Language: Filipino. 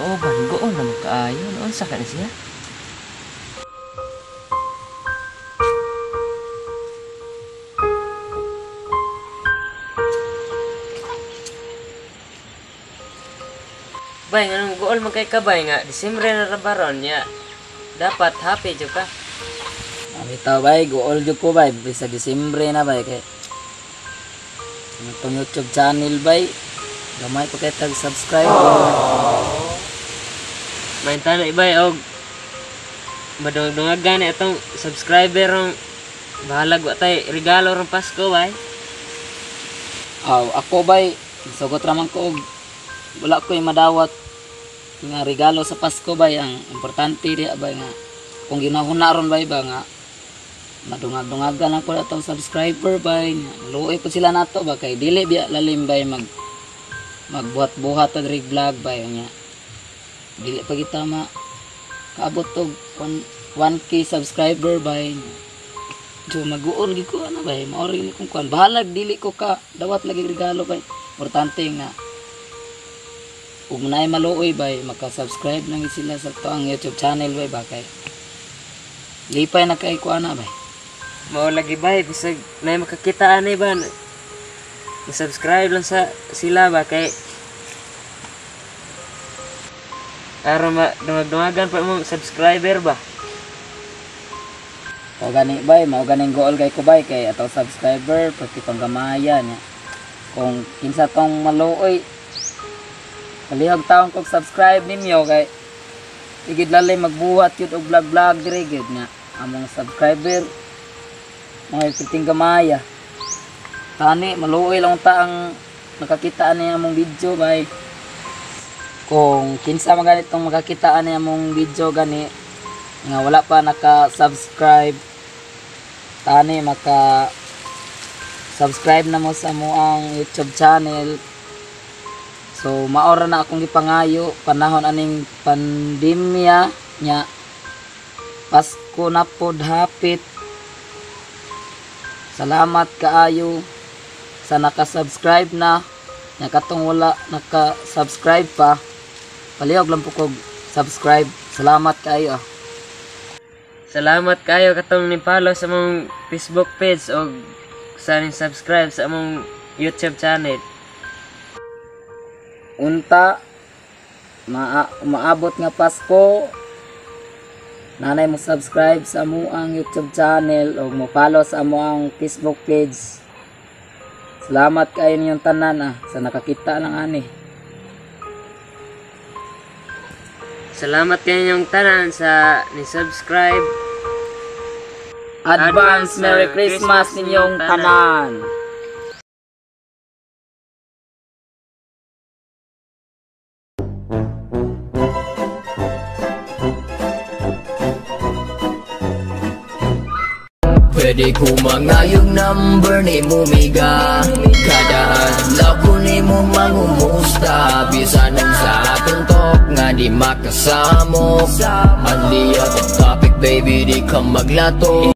kauban, goong naman kaayo. Noon sa ka na siya? Bay, anong gool man kay kabay nga, Disyembre na rabaron niya. Dapat happy jud ka. Bitaw bay, gool jud ko bay, bisa Disyembre na bay kay. Itong YouTube channel bay, gamay pa kay tag subscribe. Main tanay bay og madungag-dungagan ni atong subscriber rong bahalag wa tay regalo rong Pasko bay. Ako bay, sugot raman ko og wala ko'y madawat nga regalo sa Pasko bay. Ang importante diya bay nga kung ginahuna ron bay ba nga madungag-dungagan ako atong subscriber bay, luoy po sila nato ba kay dili biya lalim bay magbuhat-buhat og vlog bay nya. Dili pa kita kaabot og 1K subscriber bay. Jo mag-uon gid ko ana bay, maori ni kung kuan bahalag dili ko ka dawat lagi regalo bay. Importante nga ug naay maluoy bay maka-subscribe lang sila sa toang YouTube channel bay ba kay lipay na kay ko ana bay. Mao lagi bay bisag naay makakita ani ba. I-subscribe lang sa sila ba kay aron madungag-dungagan pa mo subscriber ba. O gani bay, mao ganing goal kay ko bay kay atong subscriber pati panggamaya niya. Kung kinsa tong maluoy palihog taon kog subscribe ninyo kay igid lalay magbuhat yun og vlog diri gid nga among subscriber mga piting gamaya. Tani maluoy lang ta ang nakakita ani among video bay. Kung kinsa man ganitong makakita ani among video gani nga wala pa naka-subscribe, tani maka-subscribe na mo sa moang YouTube channel. So maora na akong gipangayo panahon aning pandemya nya Pasko na pod hapit. Salamat kaayo sa naka-subscribe na, nya katong wala naka-subscribe pa palihog lang po kog subscribe. Salamat kaayo. Salamat kayo katong ni-follow sa mong Facebook page o sa ni-subscribe sa mong YouTube channel. Unta maabot nga Pasko, nanay mo subscribe sa amuang YouTube channel o mo follow sa amuang Facebook page. Salamat kayo ninyong tanan sa nakakita lang ani. Salamat kayo ninyong tanan sa ni-subscribe. Advance Merry Christmas ninyong tanan. Pwede ko mangayong number ni Mumiga, kada adlaw ko ni mo mangumusta. Bisan ang sa tuntok nga di makasamo, anli atong topic baby di ka maglato.